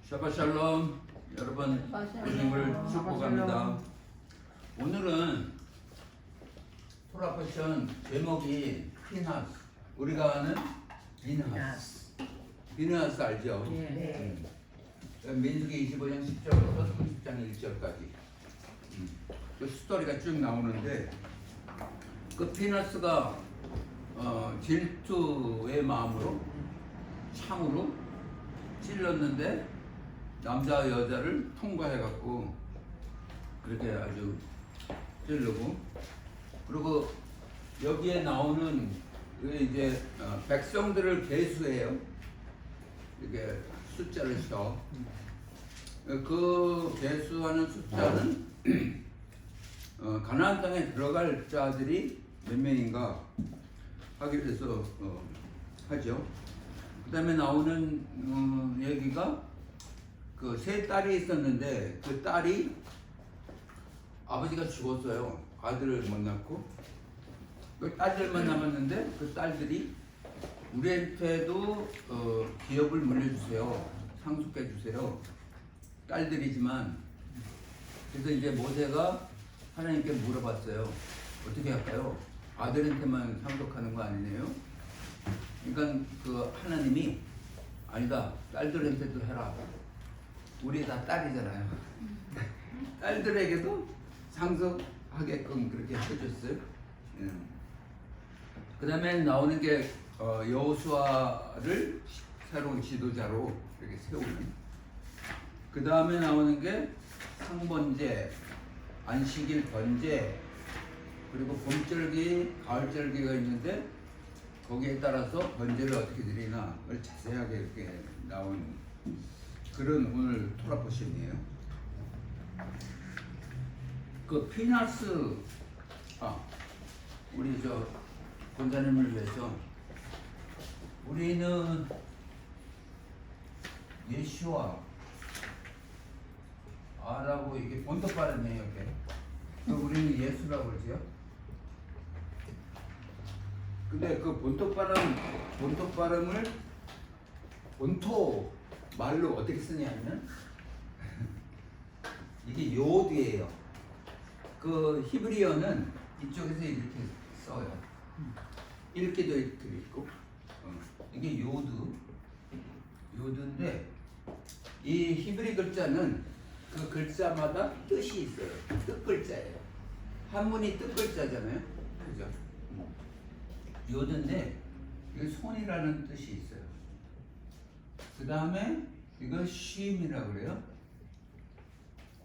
샤바샬롬 여러분 주님을 축복합니다. 오늘은 토라 포션 제목이 피나스, 우리가 아는 비느하스. 비느하스 알죠? 네. 민수기 25장 10절부터 30장 1절까지 그 스토리가 쭉 나오는데, 그 피나스가 질투의 마음으로 창으로 찔렀는데 남자 여자를 통과해갖고 그렇게 아주 찌르고, 그리고 여기에 나오는 이제 백성들을 계수해요. 이렇게 숫자를 쳐. 그 계수하는 숫자는 가나안 땅에 들어갈 자들이 몇 명인가 하기 위해서 하죠. 그 다음에 나오는 얘기가 그 세 딸이 있었는데 그 딸이 아버지가 죽었어요. 아들을 못 낳고 그 딸들만 남았는데 그 딸들이 우리한테도 기업을 물려주세요. 상속해 주세요. 딸들이지만. 그래서 이제 모세가 하나님께 물어봤어요. 어떻게 할까요? 아들한테만 상속하는 거 아니네요. 그러니까 그 하나님이 아니다, 딸들한테도 해라. 우리 다 딸이잖아요. 딸들에게도 상속하게끔 그렇게 해줬어요. 그 다음에 나오는 게 여호수아를 새로운 지도자로 이렇게 세우는. 그 다음에 나오는 게 상번제, 안식일 번제, 그리고 봄절기, 가을절기가 있는데 거기에 따라서 번제를 어떻게 드리나를 자세하게 이렇게 나온 그런 오늘 토라 포션이에요. 그 피나스, 우리 저 권사님을 위해서 우리는 예슈아 아라고, 이게 본토 발음이에요. 이게 우리는 예수라고 그러죠. 근데 그 본토 발음을 본토 말로 어떻게 쓰냐면 이게 요드예요. 그 히브리어는 이쪽에서 이렇게 써요. 읽기도 이렇게 있고, 이게 요드인데 이 히브리 글자는 그 글자마다 뜻이 있어요. 뜻 글자예요. 한문이 뜻 글자잖아요. 그죠? 요드인데 이게 손이라는 뜻이 있어요. 그 다음에 이건 쉼이라고 그래요.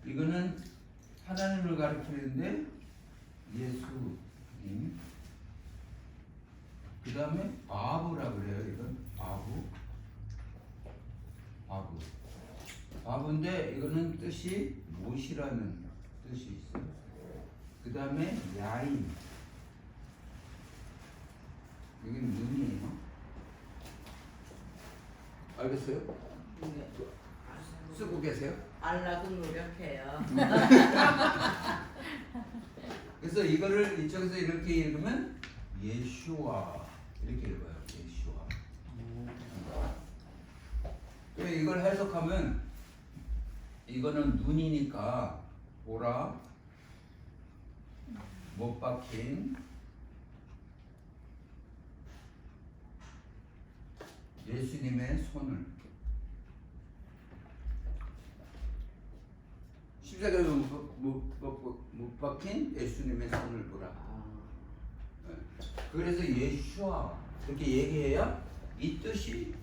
이거는 하나님을 가리키는데 예수님. 그 다음에 아부라고 그래요. 이건 아부인데 이거는 뜻이 못이라는 뜻이 있어요. 그 다음에 야인, 이게 눈이에요. 알겠어요? 네. 쓰고 계세요? 알라고 노력해요. 그래서 이거를 이쪽에서 이렇게 읽으면 예슈아 이렇게 읽어요. 예슈아. 이걸 해석하면 이거는 눈이니까 보라, 못 박힌 예수님의 손을, 십자가에 못 박힌 예수님의 손을 보라. 그래서 예슈아 이렇게 얘기해야 이 뜻이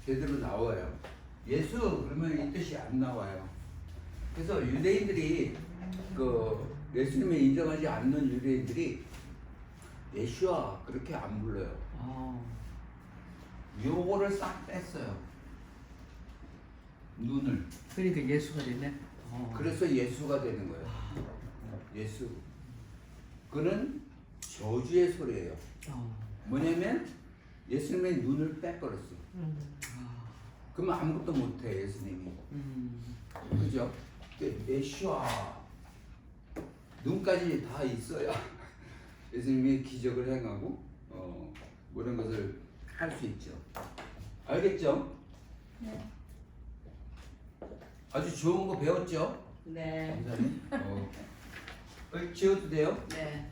제대로 나와요. 예수 그러면 이 뜻이 안 나와요. 그래서 유대인들이 그 예수님을 인정하지 않는 유대인들이 예슈아 그렇게 안 불러요. 요거를 싹 뺐어요. 눈을. 그러니까 예수가 되네. 그래서 예수가 되는 거예요. 예수. 그는 저주의 소리예요. 뭐냐면 예수님의 눈을 빼버렸어. 그러면 아무것도 못해 예수님이. 그죠? 예슈아 눈까지 다 있어야 예수님이 기적을 행하고 모든 것을 할 수 있죠. 알겠죠? 네. 아주 좋은 거 배웠죠? 네. 감사님. 지워도 돼요? 네.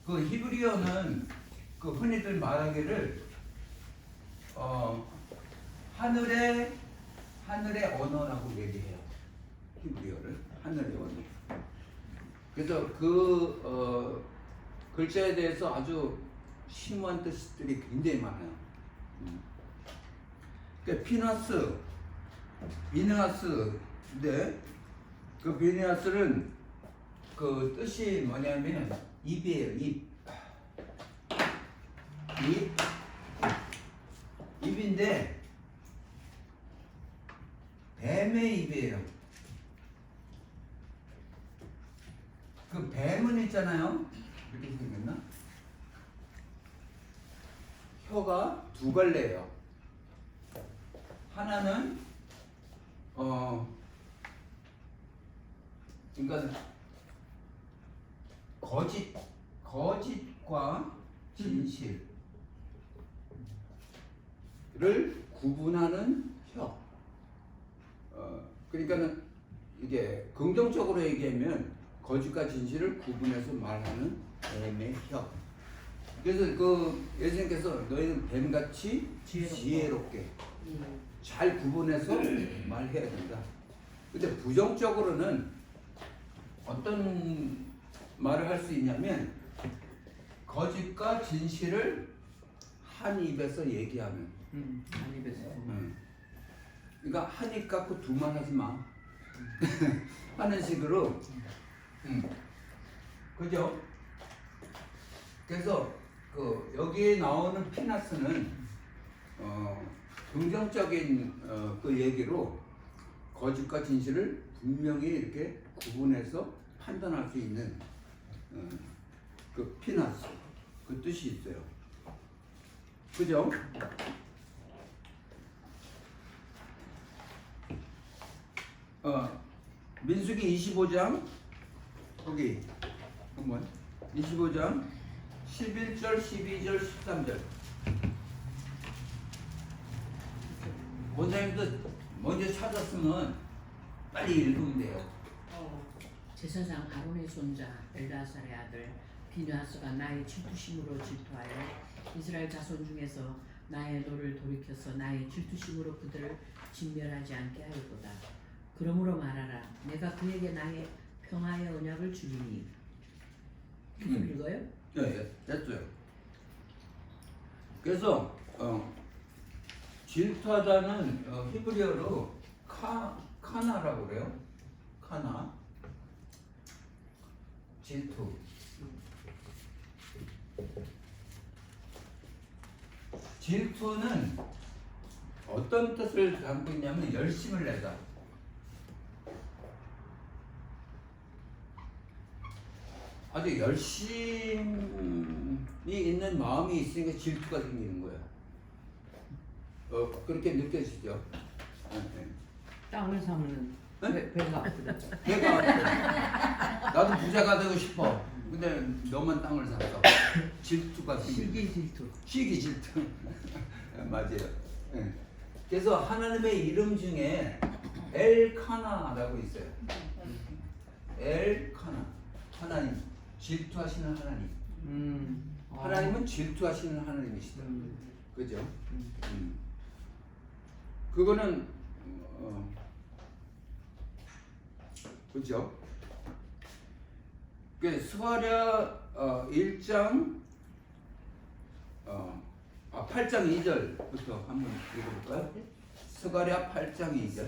그 히브리어는 그 흔히들 말하기를 하늘의 언어라고 얘기해요. 히브리어를 하늘의 언어. 그래서 그 글자에 대해서 아주 심오한 뜻들이 굉장히 많아요. 그러니까 피너스, 비느하스인데 그 비느하스는 그 뜻이 뭐냐면 입이에요. 입인데 뱀의 입이에요. 그 뱀은 있잖아요. 이렇게 생겼나? 혀가 두 갈래예요. 하나는 그러니까 거짓과 진실을 구분하는 혀. 그러니까는 이게 긍정적으로 얘기하면 거짓과 진실을 구분해서 말하는 뱀의 혀. 그래서 그 예수님께서 너희는 뱀같이 지혜롭게 잘 구분해서 말해야 된다. 근데 부정적으로는 어떤 말을 할 수 있냐면 거짓과 진실을 한 입에서 얘기하면 한 입에서. 그러니까 한 입 갖고 두 말 하지 마 하는 식으로 그죠? 그래서 그 여기에 나오는 피나스는 긍정적인 그 얘기로 거짓과 진실을 분명히 이렇게 구분해서 판단할 수 있는 그 피나스 그 뜻이 있어요. 그죠? 민수기 25장 거기 한번 25장 11절 12절 13절 원장님도 먼저 찾았으면 빨리 읽으면 돼요. 제사장 아론의 손자 엘다살의 아들 비느하스가 나의 질투심으로 질투하여 이스라엘 자손 중에서 나의 노를 돌이켜서 나의 질투심으로 그들을 진멸하지 않게 하였도다. 그러므로 말하라. 내가 그에게 나의 평화의 언약을 주리니. 읽어요? 네, 됐어요. 그래서 질투하다는 히브리어로 카나라고 그래요. 카나. 질투. 질투는 어떤 뜻을 담고 있냐면 열심을 내다. 아주 열심히 있는 마음이 있으니까 질투가 생기는 거예요. 그렇게 느껴지죠? 네. 땅을 사면 네? 배가 아프다. 배가 아파. 나도 부자가 되고 싶어. 근데 너만 땅을 샀어. 질투가 생기죠. 시기 질투. 시기 질투. 맞아요. 네. 그래서 하나님의 이름 중에 엘카나라고 있어요. 엘카나. 하나님. 질투하시는 하나님. 하나님은 질투하시는 하나님이시다. 그죠? 그거는 그죠? 그 스가랴 1장 8장 2절부터 한번 읽어볼까요? 스가랴 8장 2절.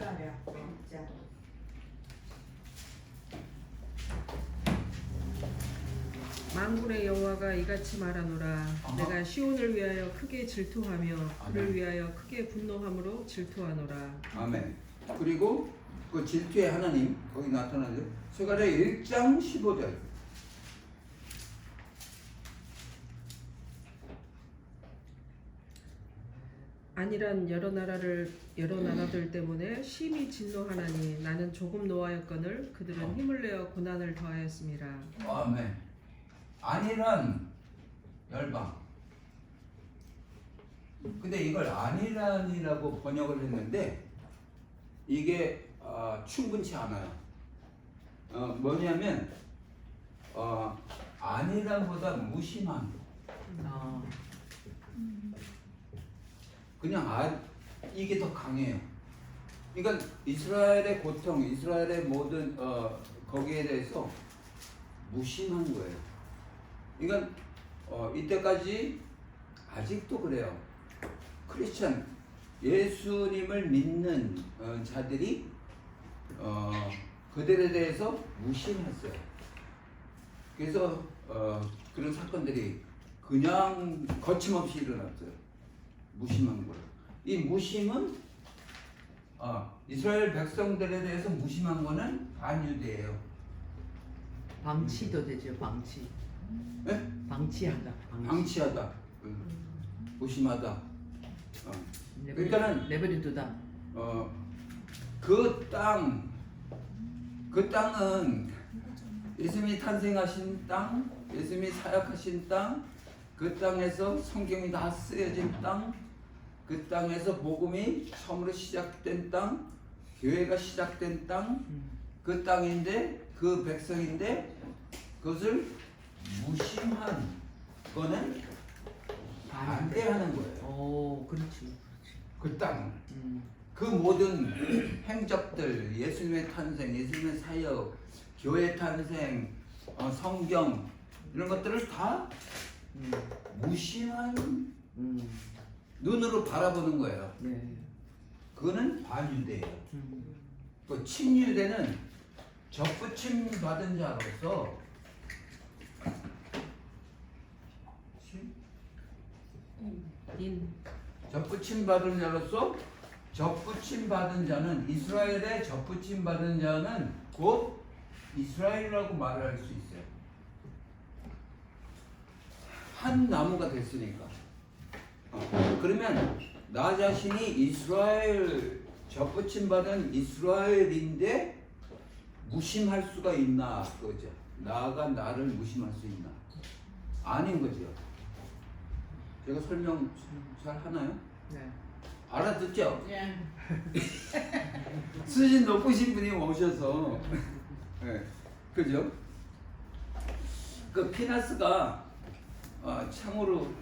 만군의 여호와가 이같이 말하노라. 내가 시온을 위하여 크게 질투하며 그를 아멘. 위하여 크게 분노함으로 질투하노라. 아멘. 그리고 그 질투의 하나님 거기 나타나죠. 스가랴 1장 15절. 아니란 여러 나라들 때문에 심히 진노하나니 나는 조금 노하였거늘 그들은 힘을 내어 고난을 더하였습니다. 아멘. 아니란 열방. 근데 이걸 안이란이라고 번역을 했는데 이게 충분치 않아요. 뭐냐면 안이란보다 무심한 아, 그냥 이게 더 강해요. 그러니까 이스라엘의 고통, 이스라엘의 모든 거기에 대해서 무심한 거예요. 그러니까 이때까지 아직도 그래요. 크리스천 예수님을 믿는 자들이 그들에 대해서 무심했어요. 그래서 그런 사건들이 그냥 거침없이 일어났어요. 무심한 거예요. 이 무심은 이스라엘 백성들에 대해서 무심한 거는 반유대예요. 방치도 되죠. 방치. 네? 방치한다. 방치하다, 무심하다. 그러니까는 내버려두다. 그 땅은 예수님이 탄생하신 땅, 예수님이 사역하신 땅, 그 땅에서 성경이 다 쓰여진 땅, 그 땅에서 복음이 처음으로 시작된 땅, 교회가 시작된 땅, 그 땅인데 그 백성인데 그것을 무심한 거는 반대하는 거예요. 오, 그렇지. 그 땅을. 음. 그 모든 행적들, 예수님의 탄생, 예수님의 사역, 교회 탄생, 성경 이런 것들을 다 무심한 눈으로 바라보는 거예요. 네. 그거는 반유대예요. 음. 그 친유대는 접붙임 받은 자로서 접붙임 받은 자로서 접붙임 받은 자는 이스라엘의 접붙임 받은 자는 곧 이스라엘이라고 말을 할 수 있어요. 한 나무가 됐으니까. 그러면 나 자신이 이스라엘 접붙임 받은 이스라엘인데 무심할 수가 있나 그거죠. 나가 나를 무심할 수 있나? 아닌 거죠. 제가 설명 잘 하나요? 네. 알아듣죠? 예. 수준 높으신 분이 오셔서 네. 그죠? 그 피나스가 창으로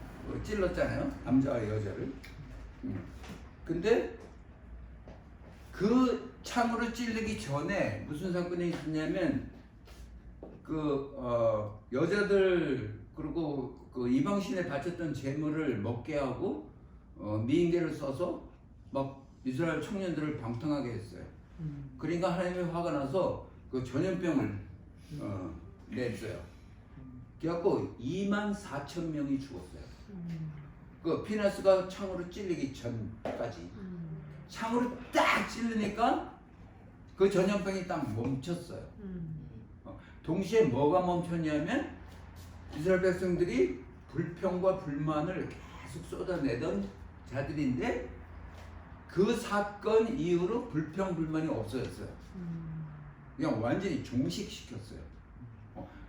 찔렀잖아요. 남자와 여자를. 근데 그 창으로 찔리기 전에 무슨 사건이 있었냐면 그 여자들 그리고 그 이방신에 바쳤던 재물을 먹게 하고 미인계를 써서 막 이스라엘 청년들을 방탕하게 했어요. 그러니까 하나님이 화가 나서 그 전염병을 냈어요. 그래갖고 24,000명이 죽었어요. 그 피나스가 창으로 찔리기 전까지. 창으로 딱 찔르니까 그 전염병이 딱 멈췄어요. 동시에 뭐가 멈췄냐면 이스라엘 백성들이 불평과 불만을 계속 쏟아내던 자들인데 그 사건 이후로 불평 불만이 없어졌어요. 그냥 완전히 종식시켰어요.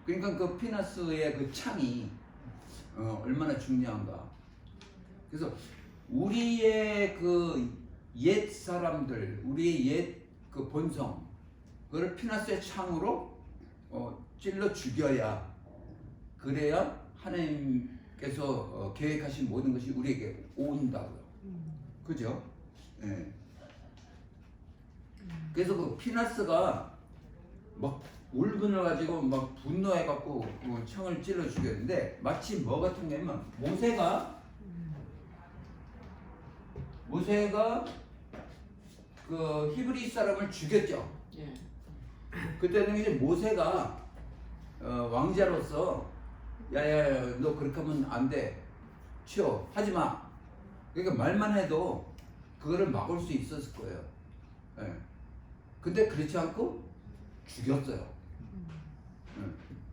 그러니까 그 피나스의 그 창이 얼마나 중요한가. 그래서 우리의 그 옛 사람들, 우리의 옛 그 본성, 그걸 피나스의 창으로 찔러 죽여야, 그래야 하나님께서 계획하신 모든 것이 우리에게 온다고요. 그죠? 예. 그래서 그 피나스가 막 울분을 가지고 막 분노해갖고 창을 찔러 죽였는데 마치 뭐 같은 거냐면 모세가 그 히브리 사람을 죽였죠. 예. 그때는 이제 모세가 왕자로서 야야야 너 그렇게 하면 안 돼. 치워. 하지 마. 그러니까 말만 해도 그거를 막을 수 있었을 거예요. 예. 근데 그렇지 않고 죽였어요.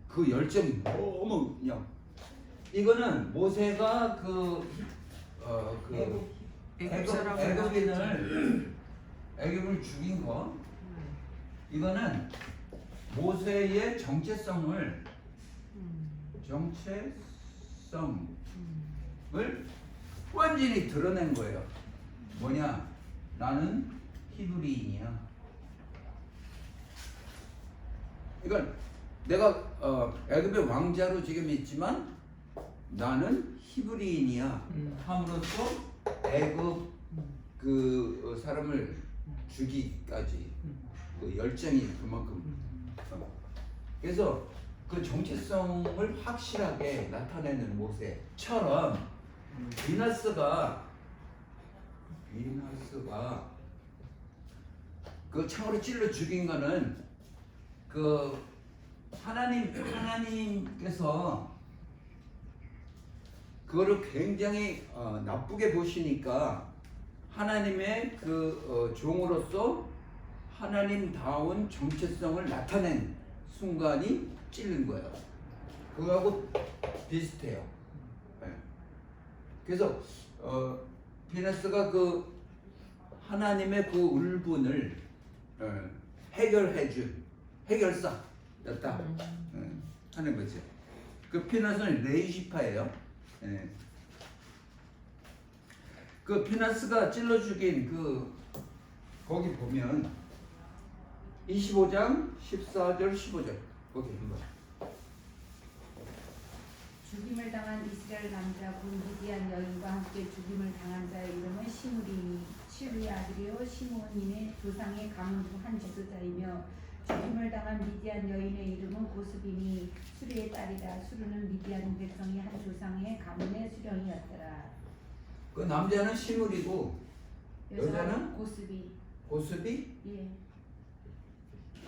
그 열정이 너무 그냥 이거는 모세가 애굽을 죽인 거 이거는 모세의 정체성을 완전히 드러낸 거예요. 뭐냐? 나는 히브리인이야. 이건 내가 애굽의 왕자로 지금 있지만 나는 히브리인이야. 함으로써 애굽 그 사람을 죽이기까지 그 열정이 그만큼. 그래서 그 정체성을 확실하게 나타내는 모세처럼 비나스가 그 창으로 찔러 죽인 거는 그 하나님께서 그거를 굉장히 나쁘게 보시니까 하나님의 그 종으로서 하나님다운 정체성을 나타낸 순간이 찔린 거예요. 그거하고 비슷해요. 네. 그래서 비나스가 그 하나님의 그 울분을 해결해준 해결사였다 하는 거죠. 그 피나스는 레이시파예요. 예. 그 피나스가 찔러 죽인 그 거기 보면 25장 14절 15절 거기 한번. 죽임을 당한 이스라엘 남자 곧 미디안 여인과 함께 죽임을 당한 자의 이름은 시므리니 시루의 아들이요 시므온인의 조상의 가문 중 한 지도자이며 죽임을 당한 미디안 여인의 이름은 고스비니 수르의 딸이라. 수르는 미디안 백성이 한 조상의 가문의 수령이었더라. 그 남자는 시므리고 여자는 고스비. 예.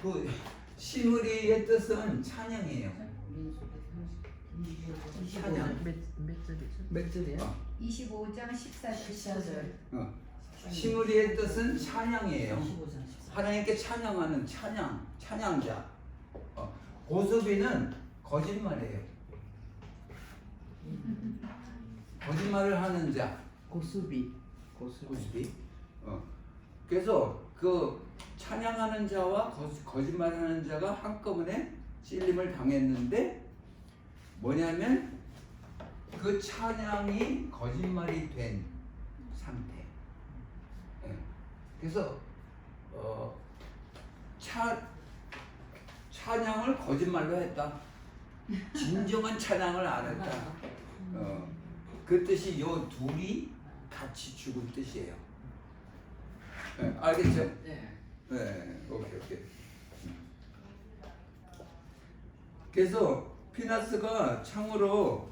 그 시므리의 뜻은 찬양이에요. 찬양. 몇 절이죠? 몇 절이야? 25장 14절. 시므리의 뜻은 찬양이에요. 15장 하나님께 찬양하는 찬양자. 고스비는 거짓말이에요. 거짓말을 하는 자. 고수비. 고스비. 그래서 그 찬양하는 자와 거짓말하는 자가 한꺼번에 찔림을 당했는데 뭐냐면 그 찬양이 거짓말이 된 상태. 그래서 찬양을 거짓말로 했다. 진정한 찬양을 안 했다. 그 뜻이 요 둘이 같이 죽은 뜻이에요. 알겠죠? 네. 네, 오케이. 그래서 피나스가 창으로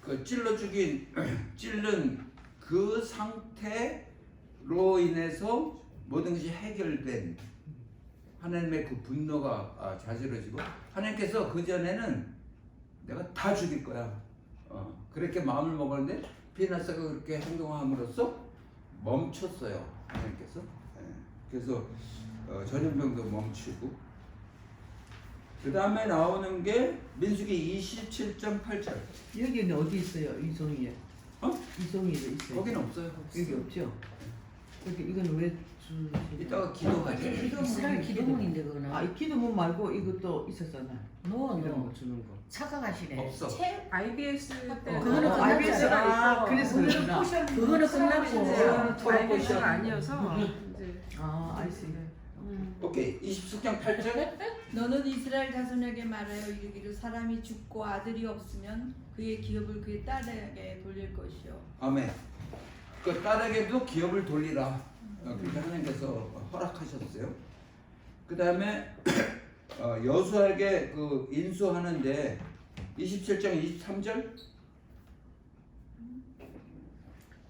그 찔른 그 상태로 인해서 모든 것이 해결된 하나님의 그 분노가 자지러지고 하나님께서 그 전에는 내가 다 죽일 거야. 그렇게 마음을 먹었는데 피나스가 그렇게 행동함으로써 멈췄어요. 하나님께서. 그래서 전염병도 멈추고 그 다음에 나오는 게 민수기 27.8절. 여기는 어디 있어요? 이송이에. 이송이도 있어요. 거기는 없어요. 여기 없죠? 여기 이건 왜 이따가 기도하죠. 이스라엘 기도문인데 그거는. 이 기도문 말고 이것도 있었잖아. 너 이런 거 주는 거. 착각하시네. 없어. IBS 때 그거는 IBS가 있고 그래서 그렇구나. 그거는 끝났고. IBS가 아니어서 이제 알지. 오케이. 27장 8절. 너는 이스라엘 자손에게 말하여 이르기를 사람이 죽고 아들이 없으면 그의 기업을 그의 딸에게 돌릴 것이요. 아멘. 그 딸에게도 기업을 돌리라. 그렇게 하나님께서 허락하셨어요. 그 다음에 여수에게 그 인수하는데 27장 23절.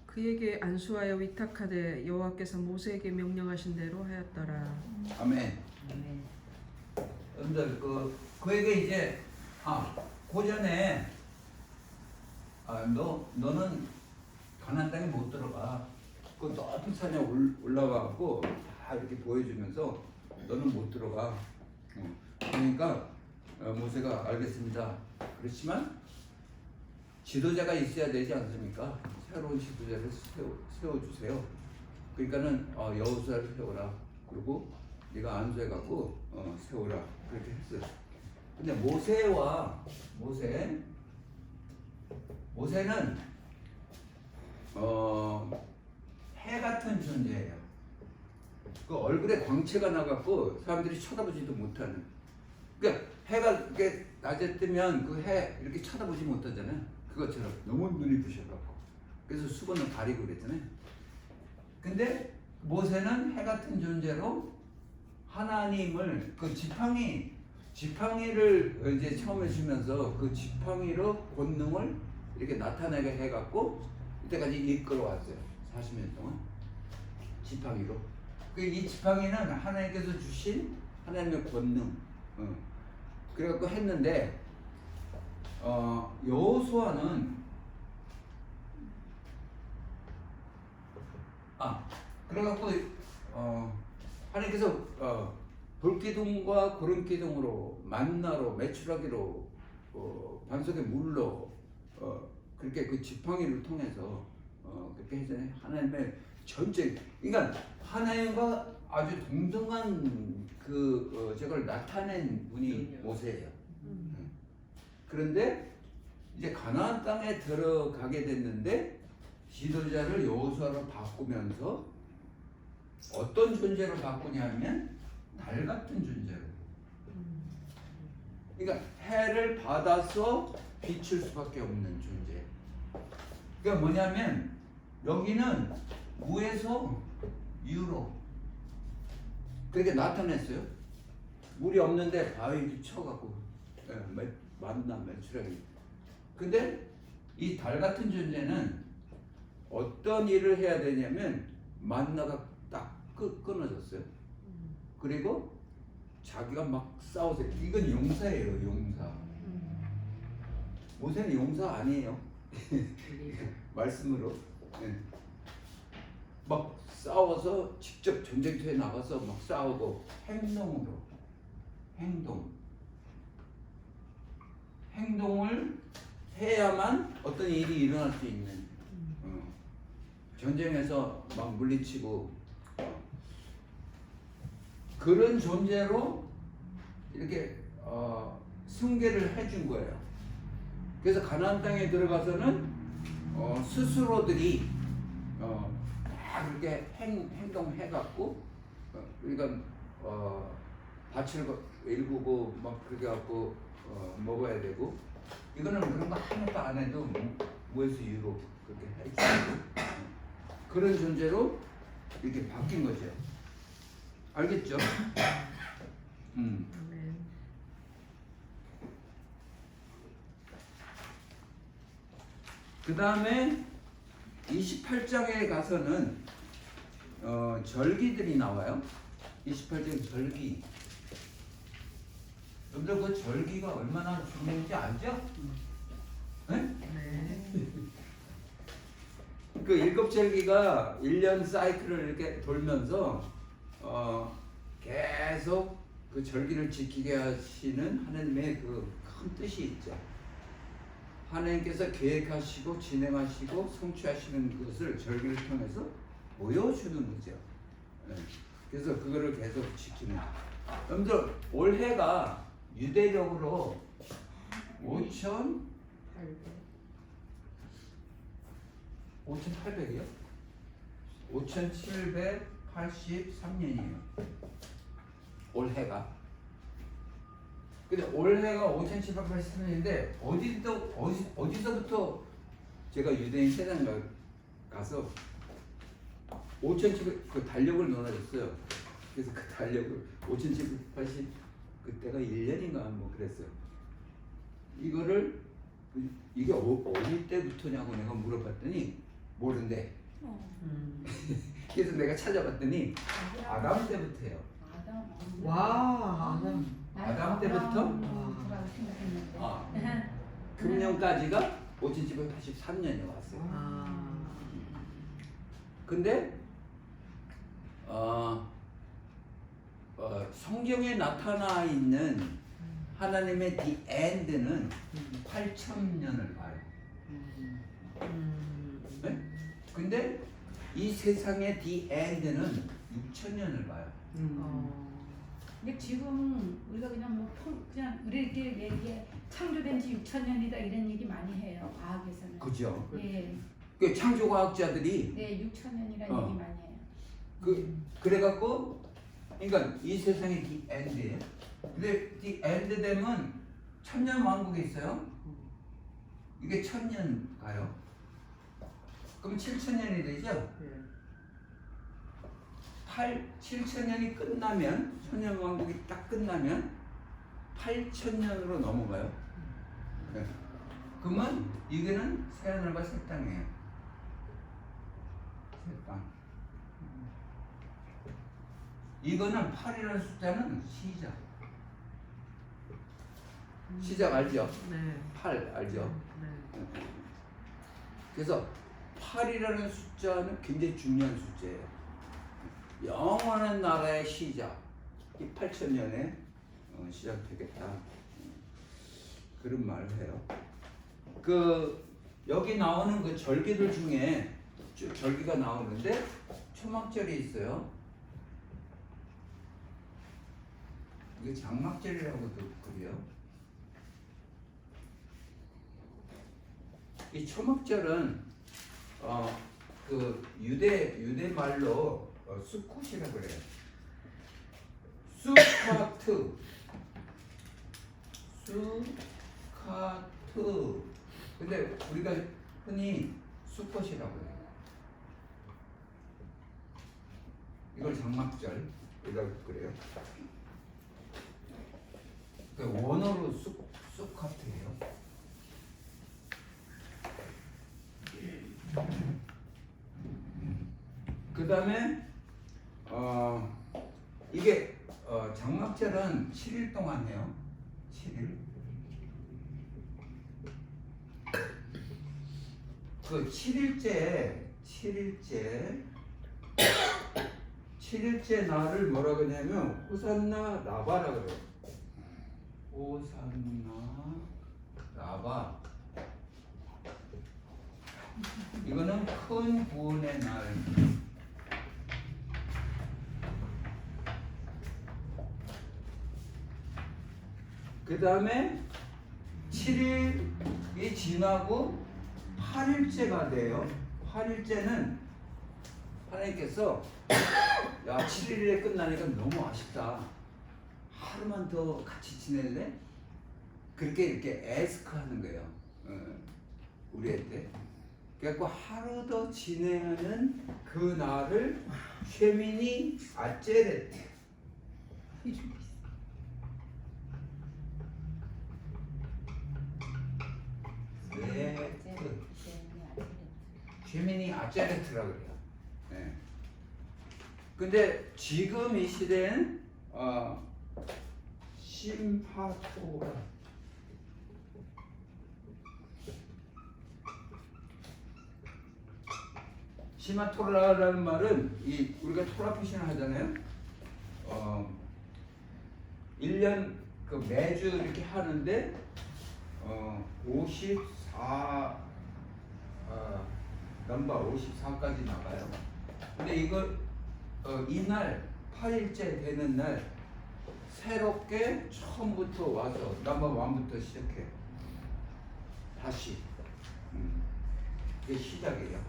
그에게 안수하여 위탁하되 여호와께서 모세에게 명령하신 대로 하였더라. 아멘. 여러분들 그에게 이제 그 전에 너는 가나안 땅에 못 들어가. 그 높은 산에 올라가고 다 이렇게 보여주면서 너는 못 들어가. 그러니까 모세가 알겠습니다. 그렇지만 지도자가 있어야 되지 않습니까? 새로운 지도자를 세워주세요. 그러니까는 여호수아를 세워라. 그리고 네가 안수해갖고 세워라. 그렇게 했어요. 근데 모세 모세는 해 같은 존재예요. 그 얼굴에 광채가 나갖고 사람들이 쳐다보지도 못하는. 그러니까 해가 이렇게 낮에 뜨면 그 해 이렇게 쳐다보지 못하잖아요. 그것처럼 너무 눈이 부셔갖고. 그래서 수건을 가리고 그랬잖아요. 근데 모세는 해 같은 존재로 하나님을 그 지팡이를 이제 처음에 주면서 그 지팡이로 권능을 이렇게 나타나게 해갖고 이때까지 이끌어왔어요. 40년 동안 지팡이로. 이 지팡이는 하나님께서 주신 하나님의 권능. 그래갖고 했는데 여호수아는 그래갖고 하나님께서 불기둥과 구름기둥으로 만나로 메추라기로 반석의 물로 그렇게 그 지팡이를 통해서 그렇게 했잖아요. 하나님의 전체, 그러니까 하나님과 아주 동등한 저걸 나타낸 분이 모세예요. 그런데 이제 가나안 땅에 들어가게 됐는데 지도자를 여호수아로 바꾸면서 어떤 존재로 바꾸냐면 달 같은 존재로. 그러니까 해를 받아서 비출 수밖에 없는 존재. 그러니까 뭐냐면 여기는 무에서 유로 그렇게 나타냈어요. 물이 없는데 바위 쳐갖고 만나 매출하기. 근데 이 달 같은 존재는 어떤 일을 해야 되냐면 만나가 딱 끊어졌어요. 그리고 자기가 막 싸우세요. 이건 용사예요, 용사. 모세는 용사 아니에요. 말씀으로. 막 싸워서 직접 전쟁터에 나가서 막 싸우고 행동으로. 행동을 해야만 어떤 일이 일어날 수 있는. 전쟁에서 막 물리치고 그런 존재로 이렇게 승계를 해준 거예요. 그래서 가나안 땅에 들어가서는 스스로들이 다 그렇게 행동해갖고 그러니까 밭을 일구고 막 그렇게 갖고 먹어야 되고 이거는 그런 거 하나도 안 해도 무에서 유로 그렇게 해주고 그런 존재로 이렇게 바뀐 거죠. 알겠죠? 그 다음에 28장에 가서는 절기들이 나와요. 28장 절기. 여러분들 그 절기가 얼마나 중요한지 알죠? 네? 네. 그 7절기가 1년 사이클을 이렇게 돌면서 계속 그 절기를 지키게 하시는 하나님의 그 큰 뜻이 있죠. 하나님께서 계획하시고 진행하시고 성취하시는 것을 절기를 통해서 보여주는 거죠. 그래서 그거를 계속 지키는. 여러분들 올해가 유대력으로 5,800이요? 5,783년이에요. 올해가. 근데 올해가 5,783년인데 어디서부터 제가 유대인 세상 가서 5,700 그 달력을 넣어줬어요. 그래서 그 달력을 5,780 그때가 1년인가 뭐 그랬어요. 이거를 이게 어디 때부터냐고 내가 물어봤더니 모른대. 그래서 내가 찾아봤더니 아담 때부터예요. 와, 아담 때부터 금년까지가 5,783년이 왔어요. 근데 성경에 나타나 있는 하나님의 The End는 8,000년을 봐요. 네? 근데 이 세상의 The End는 6,000년을 봐요. 근데 지금 우리가 그냥 그냥 우리에게 얘기해 창조된 지 6,000년이다 이런 얘기 많이 해요. 과학에서는. 그죠? 예. 그 창조과학자들이 네, 6,000년이라는 어. 얘기 많이 해요. 그래갖고 그러니까 이 세상이 디 엔드예요. 근데 디 엔드 되면 천년 왕국이 있어요. 이게 1,000년 가요. 그럼 7,000년이 되죠? 예. 7,000년이 끝나면 천년 왕국이 딱 끝나면 8,000년으로 넘어가요. 네. 그러면 이거는 새하늘과 새 땅이에요. 새 땅. 이거는 8이라는 숫자는 시작. 시작 알죠? 네. 8 알죠? 네. 그래서 8이라는 숫자는 굉장히 중요한 숫자예요. 영원한 나라의 시작. 이 8,000년에 시작되겠다. 그런 말을 해요. 여기 나오는 그 절기들 중에 절기가 나오는데 초막절이 있어요. 이게 장막절이라고도 그래요. 이 초막절은 유대 말로 수콧이라고 그래요. 수카트. 근데 우리가 흔히 수콧이라고 해요. 이걸 장막절이라고 그래요. 원어로 수카트예요. 그 다음에 이게 장막절은 7일 동안 해요. 7일. 그 7일째 날을 뭐라고 하냐면 호산나 라바라고 그래요. 호산나 라바. 이거는 큰 구원의 날. 그 다음에 7일이 지나고 8일째가 돼요. 8일째는 하나님께서 야 7일에 끝나니까 너무 아쉽다. 하루만 더 같이 지낼래? 그렇게 이렇게 에스크 하는 거예요. 우리한테. 그래갖고 하루 더 지내는 그 날을 쉐미니 아체레트. 쉐미니 아체레트라고 그래요. 네. 근데 지금 이 시대는 심파토라. 시마토라라는 말은 우리가 토라 표시를 하잖아요. 1년 매주 이렇게 하는데 54 넘버 54까지 나가요. 근데 이날 8일째 되는 날 새롭게 처음부터 와서 넘버 1부터 시작해요. 다시. 그게 시작이에요.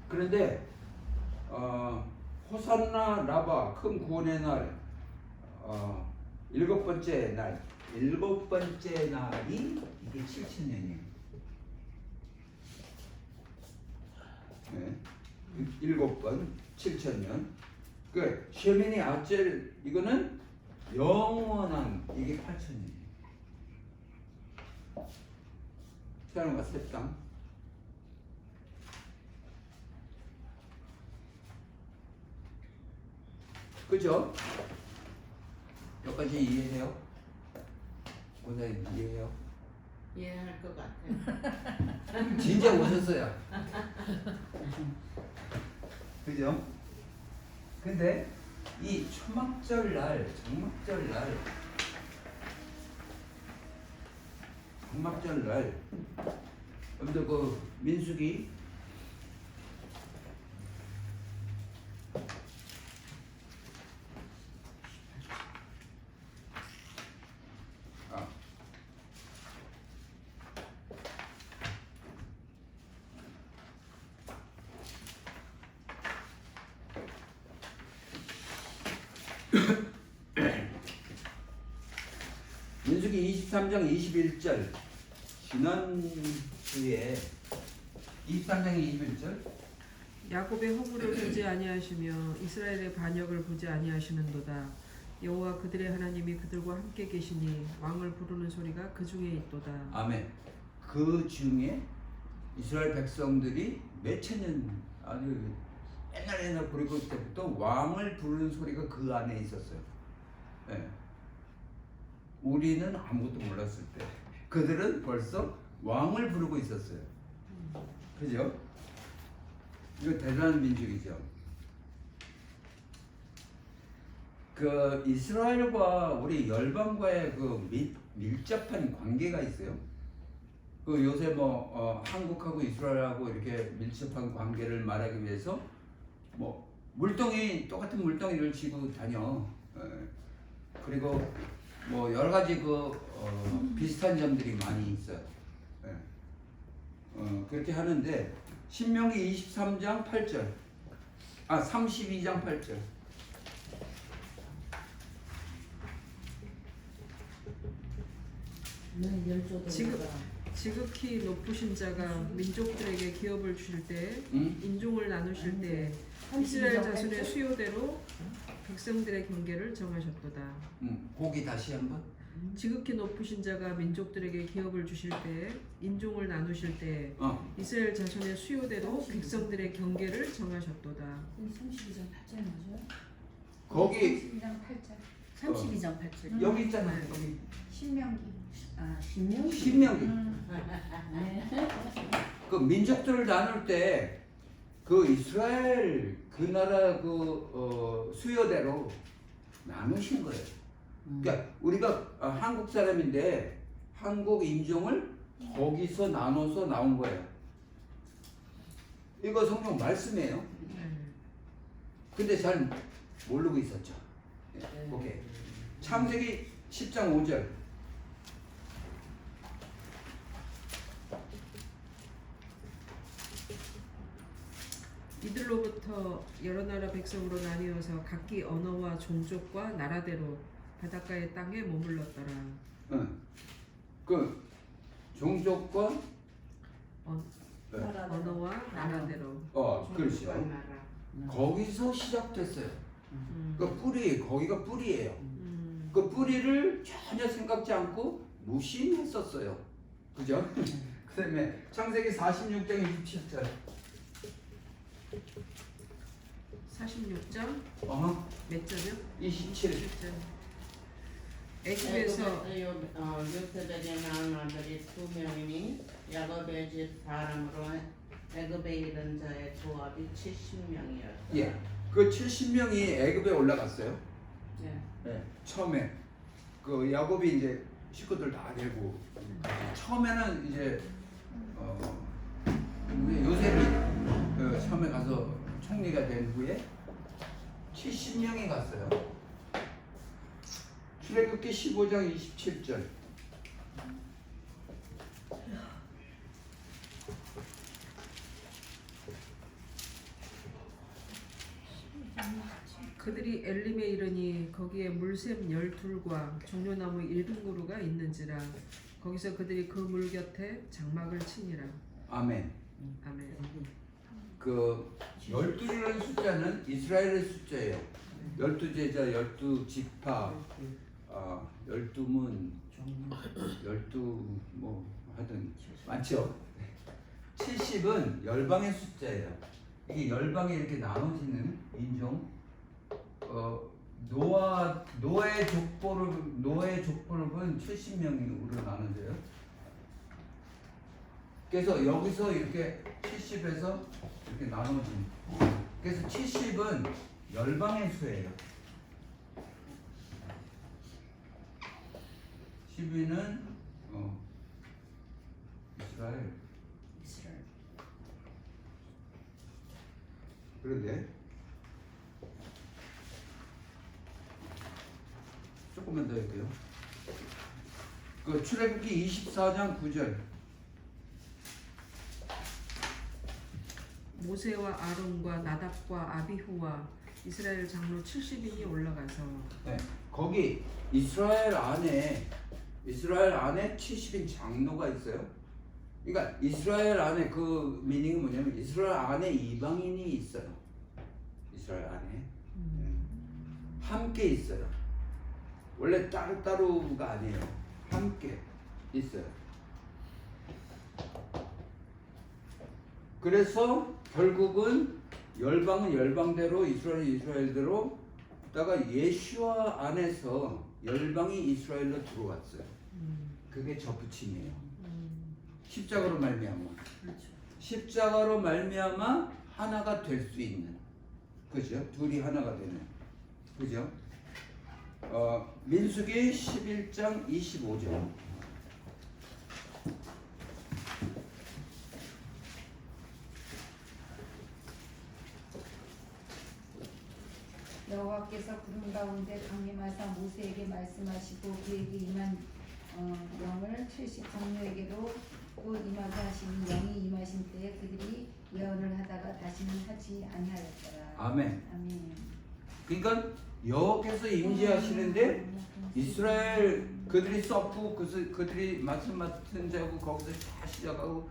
그런데 호산나 라바 큰 구원의 날 7번째 날이 이게 7,000년이에요. 네. 7번 7,000년. 그 쉐미니 아첼 이거는 영원한 이게 8,000년이에요. 태양과 새 땅. 그죠? 여기까지 이해해요? 원장님 이해해요? 이해할 것 같아요. 진짜 오셨어요. 그죠? 근데 이 초막절 날, 장막절 날, 여러분들 민수기 민수기 23장 21절 지난주에 23장 21절 야곱의 허물을 보지 아니하시며 이스라엘의 반역을 보지 아니하시는도다. 여호와 그들의 하나님이 그들과 함께 계시니 왕을 부르는 소리가 그 중에 있도다. 아멘. 그 중에 이스라엘 백성들이 몇천 년 아주 옛날 그리고 때부터 왕을 부르는 소리가 그 안에 있었어요. 예. 우리는 아무것도 몰랐을 때 그들은 벌써 왕을 부르고 있었어요. 그죠? 이거 대단한 민족이죠. 그 이스라엘과 우리 열방과의 그 밀접한 관계가 있어요. 그 요새 뭐 한국하고 이스라엘하고 이렇게 밀접한 관계를 말하기 위해서 뭐 물동이 똑같은 물동이를 지고 다녀. 그리고 뭐 여러 가지 비슷한 점들이 많이 있어요. 그렇게 하는데 신명기 23장 8절, 32장 8절. 지극히 높으신 자가 민족들에게 기업을 주실 때 인종을 나누실 때 이스라엘 자손의 수요대로 백성들의 경계를 정하셨도다. 보기 다시 한번. 지극히 높으신 자가 민족들에게 기업을 주실 때 인종을 나누실 때 이스라엘 자손의 수요대로 백성들의 경계를 정하셨도다. 32장 8절 맞아요? 거기 32장 8절. 32장 8절. 여기 있잖아요. 여기 신명기. 신명기. 신명기. 그 민족들을 나눌 때 그 이스라엘 그 나라 수요대로 나누신 거예요. 그러니까 우리가 한국 사람인데 한국 인종을 거기서 나눠서 나온 거예요. 이거 성경 말씀이에요. 근데 잘 모르고 있었죠. 오케이. 창세기 10장 5절. 이들로부터 여러 나라 백성으로 나뉘어서 각기 언어와 종족과 나라대로 바닷가의 땅에 머물렀더라. 그 종족과 언어와 나라대로. 그렇죠. 거기서 시작됐어요. 그 뿌리, 거기가 뿌리예요. 그 뿌리를 전혀 생각지 않고 무심했었어요. 그죠? 그 다음에 창세기 46장 27절. 46장 몇 절이요? 27. 애굽에서 요셉에게 낳은 아들이 2명이니 야곱의 집 사람으로 애굽에 이른 자의 조합이 70명이었다. 예, 그 70명이 애굽에 올라갔어요. 네. 처음에 그 야곱이 이제 식구들 다 데리고 처음에는 이제 요셉이 처음에 가서 총리가 된 후에 70명이 갔어요. 출애굽기 15장 27절. 그들이 엘림에 이르니 거기에 물샘 12과 종려나무 7그루가 있는지라 거기서 그들이 그 물 곁에 장막을 치니라. 아멘. 아멘. 그 12라는 숫자는 이스라엘의 숫자예요. 12제자, 12지파, 12문, 12뭐 하여튼 많죠. 70은 열방의 숫자예요. 이게 열방에 이렇게 나눠지는 인종. 노아의 족보록은 70명으로 나눠져요. 그래서 여기서 이렇게 70에서 이렇게 나눠진. 그래서 70은 열방의 수예요. 12는 이스라엘. 그런데 조금만 더 할게요. 그 출애굽기 24장 9절. 모세와 아론과 나답과 아비후와 이스라엘 장로 70인이 올라가서 네. 거기 이스라엘 안에 70인 장로가 있어요. 그러니까 이스라엘 안에 그 미닝은 뭐냐면 이스라엘 안에 이방인이 있어요. 이스라엘 안에 함께 있어요. 원래 따로따로가 아니에요. 함께 있어요. 그래서 결국은 열방은 열방대로 이스라엘은 이스라엘대로 다가 예수와 안에서 열방이 이스라엘로 들어왔어요. 그게 접붙임이에요. 십자가로 말미암아. 그렇죠. 십자가로 말미암아 하나가 될 수 있는, 그죠? 둘이 하나가 되는, 그죠? 민수기 11장 25절. 여호와께서 구름 가운데 강림하사 모세에게 말씀하시고 그에게 임한 영을 70장로에게로 또 임하게 하시는 영이 임하신 때에 그들이 예언을 하다가 다시는 하지 아니하였더라. 아멘. 아멘. 그러니까 여호와께서 임재하시는데 이스라엘 그들이 서프 그들이 말씀 맡은 자고 거기서 다 시작하고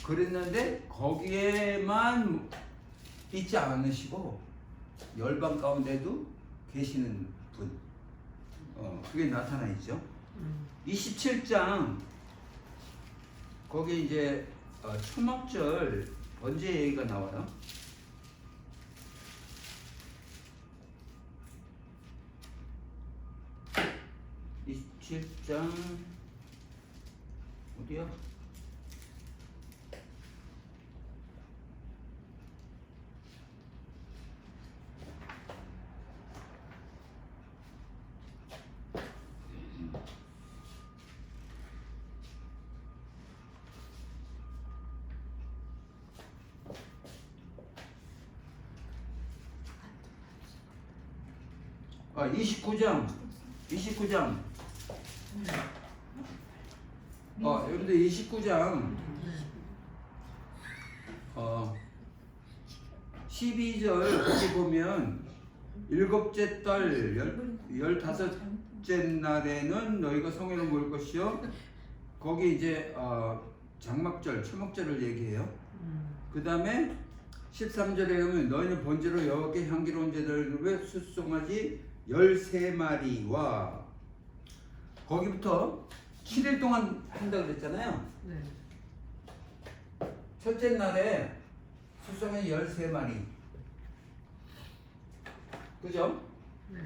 그랬는데 거기에만 있지 않으시고 열방 가운데도 계시는 분, 그게 나타나 있죠. 27장 거기 이제 초막절 번제 얘기가 나와요. 이 27장 어디야? 아, 29장. 여러분들 29장 12절 거기 보면 일곱째 달 15째 날에는 너희가 성회로 모일 것이요. 거기 이제 장막절, 초막절을 얘기해요. 그 다음에 13절에 보면 너희는 번제로 여호와께 향기로운 제단을 위해 숫송아지 13마리와 거기부터 7일 동안 한다 그랬잖아요. 네. 첫째 날에 숫송아지 13마리, 그죠? 네.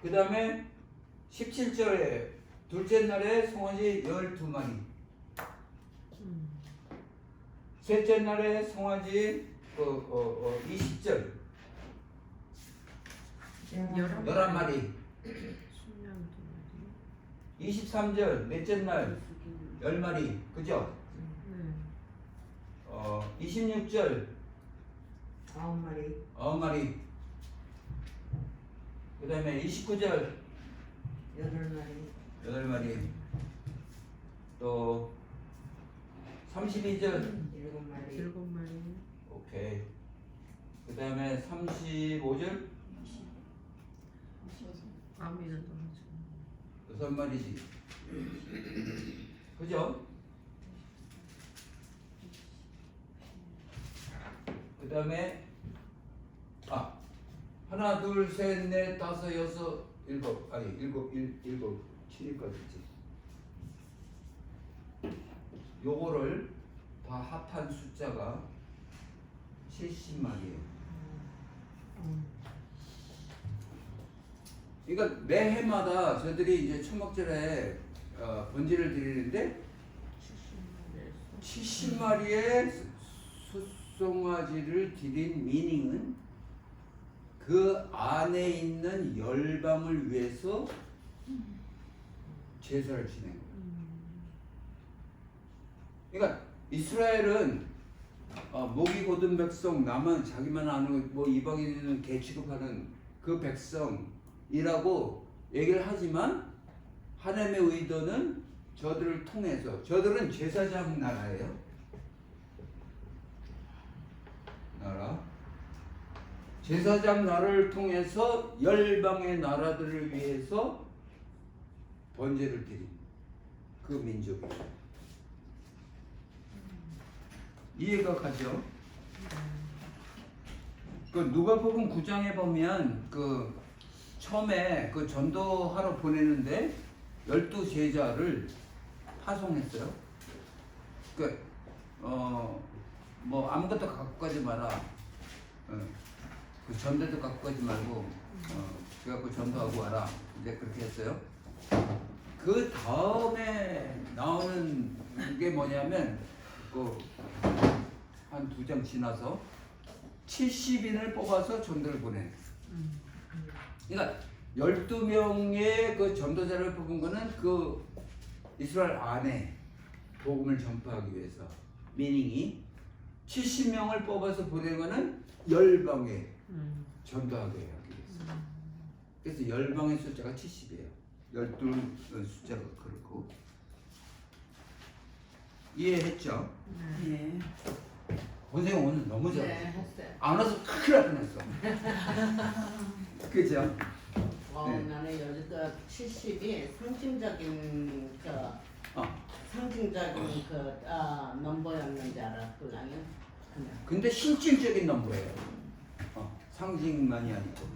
그 다음에 17절에 둘째 날에 송아지 12마리, 셋째 날에 송아지 20절 11마리, 23절 넷째 날 10마리, 그죠? 26절 9마리, 그 다음에 29절 8마리, 또 32절 7마리. 오케이. 그 다음에 35절 아미는 더 하죠. 6마리지, 그죠? 그 다음에 하나 둘 셋 넷 다섯 여섯 일곱, 아니 일곱 7일까지지. 요거를 다 합한 숫자가 70마리예요. 그러니까 매 해마다 저들이 이제 초막절에 번제를 드리는데 70마리의 숫송아지를 드린 미닝은 그 안에 있는 열방을 위해서 제사를 지낸 거예요. 그러니까 이스라엘은 목이 곧은 백성, 나만 자기만 아는 뭐 이방인은 개 취급하는 그 백성이라고 얘기를 하지만 하나님의 의도는 저들을 통해서, 저들은 제사장 나라예요. 나라. 제사장 나라를 통해서 열방의 나라들을 위해서 번제를 드린 그 민족이에요. 이해가 가죠? 그 누가복음 9장에 보면 그 처음에 그 전도하러 보내는데 12 제자를 파송했어요. 뭐 아무것도 갖고 가지 마라. 그 전대도 갖고 가지 말고 그래갖고 전도하고 와라. 이제 그렇게 했어요. 그 다음에 나오는 게 뭐냐면 한 2장 지나서 70인을 뽑아서 전도를 보내. 그러니까 12명의 그 전도자를 뽑은 거는 그 이스라엘 안에 복음을 전파하기 위해서. 미닝이 70명을 뽑아서 보낸 거는 열방에 전도하게 하기 위해서. 그래서 열방의 숫자가 70이에요. 12 숫자가 그렇고. 이해했죠? 네. 선생님 오늘 너무 네, 잘했어요. 했어요. 안 와서 큰일 날 뻔했어. 그죠? 네. 나는 여기 그 70이 상징적인 상징적인 넘버였는 줄 알았거든요. 그냥. 근데 실질적인 넘버예요. 상징만이 아니고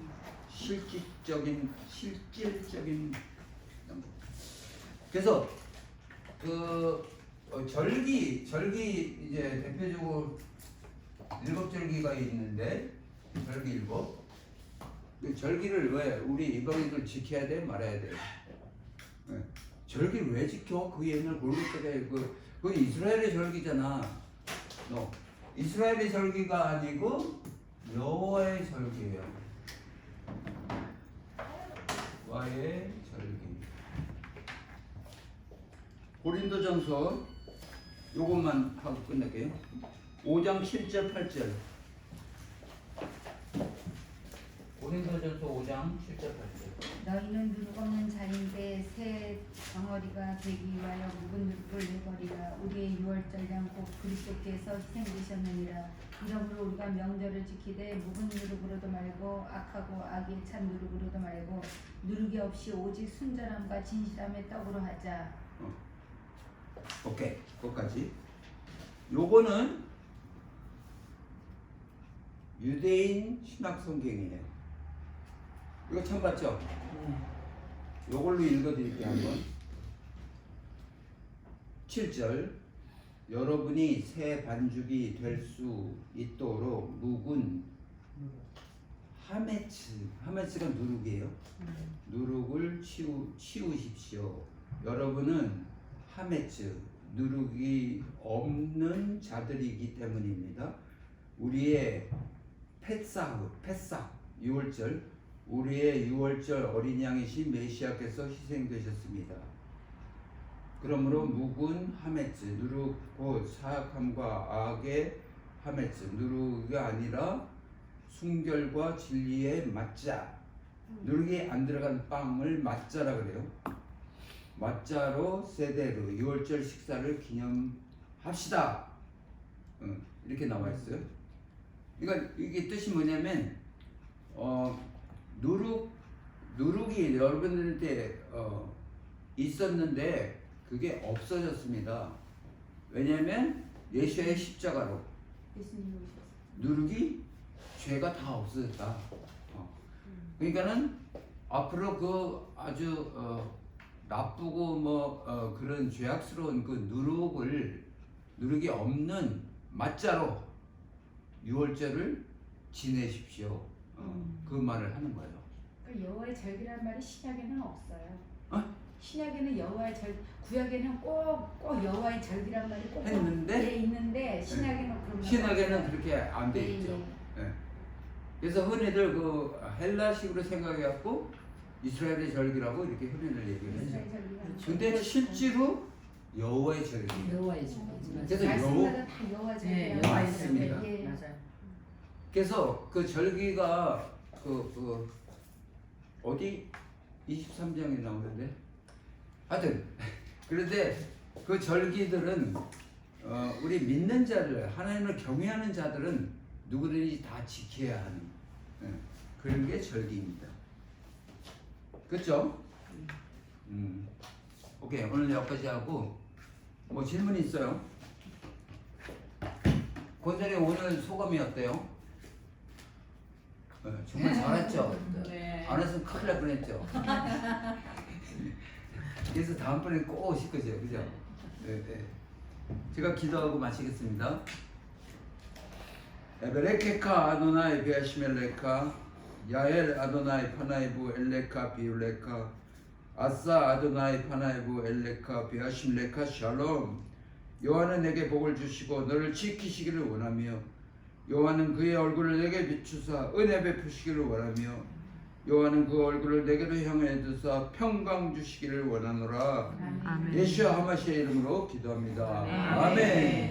실질적인 넘버. 그래서 절기 이제 대표적으로 7절기가 있는데 절기 7. 그 절기를 왜 우리 이방인들 지켜야 돼 말아야 돼? 네. 절기를 왜 지켜? 그 옛날 모르겠다. 그건 이스라엘의 절기잖아. 이스라엘의 절기가 아니고 여호와의 절기예요. 여호와의 절기. 고린도전서 요것만 하고 끝낼게요. 5장 7절 8절. 고린도전서 5장 7절 8절. 너희는 누룩 없는 자인데 새 덩어리가 되기 위하여 묵은 누룩을 내버리라. 우리의 유월절량 곧 그리스도께서 희생되셨느니라. 이러므로 우리가 명절을 지키되 묵은 누룩으로도 말고 악하고 악에 찬 누룩으로도 말고 누룩이 없이 오직 순전함과 진실함의 떡으로 하자. 오케이, 거기까지. 요거는 유대인 신학 성경이에요. 이거 처음 봤죠? 요걸로 읽어드릴게요 한번. 7절. 여러분이 새 반죽이 될 수 있도록 묵은 하메츠가 누룩이에요. 누룩을 치우십시오. 여러분은 하메츠, 누룩이 없는 자들이기 때문입니다. 우리의 패삭, 6월절, 우리의 6월절 어린 양이신 메시아께서 희생되셨습니다. 그러므로 묵은 하메츠, 누룩 곧 사악함과 악의 하메츠, 누룩이 아니라 순결과 진리의 맞자, 누룩이 안 들어간 빵을 맞자라 그래요. 맞자로 세대로 6월절 식사를 기념합시다. 이렇게 나와 있어요. 그러니까 이게 뜻이 뭐냐면 누룩이 여러분들한테 있었는데 그게 없어졌습니다. 왜냐하면 예수의 십자가로 예수님이 오셨어요. 누룩이 죄가 다 없어졌다. 그러니까는 앞으로 그 아주 나쁘고 그런 죄악스러운 그 누룩이 없는 맞자로 6월절을 지내십시오. 그 말을 하는 거예요. 그 여호와의 절기란 말이 신약에는 없어요. 신약에는 여호와의 구약에는 꼭 여호와의 절기란 말이 꼭 했는데 있는데 신약에는 그런 신약에는 그렇게 안 돼 있죠. 네. 그래서 흔히들 그 헬라식으로 생각해갖고 이스라엘의 절기라고 이렇게 흔히들 얘기를 하죠. 근데 실제로 여호와의 절기. 여호와의 절기. 그래서 말씀마다 다 여호와의 절기라고 맞습니다. 맞아요. 그래서 그 절기가 어디 23장에 나오는데 하여튼 그런데 그 절기들은 우리 믿는 자들 하나님을 경외하는 자들은 누구든지 다 지켜야 하는 예, 그런 게 절기입니다. 그렇죠? 오케이, 오늘 여기까지 하고 뭐 질문 있어요? 권선이 오늘 소감이 어때요? 정말 잘했죠? 네. 안 했으면 큰일 날 뻔했죠? 그래서 다음번에 꼭 오실 거죠, 그죠? 네. 제가 기도하고 마치겠습니다. 에베레케카 아도나이 베아시멜레카 야엘 아도나이 파나이부 엘레카 비울레카 아싸 아도나이 파나이부 엘레카 베아시멜레카 샬롬. 여호와는 내게 복을 주시고 너를 지키시기를 원하며 여호와는 그의 얼굴을 내게 비추사 은혜 베푸시기를 원하며 여호와는 그 얼굴을 내게로 향해 두사 평강 주시기를 원하노라. 아멘. 예수와 하마시의 이름으로 기도합니다. 아멘.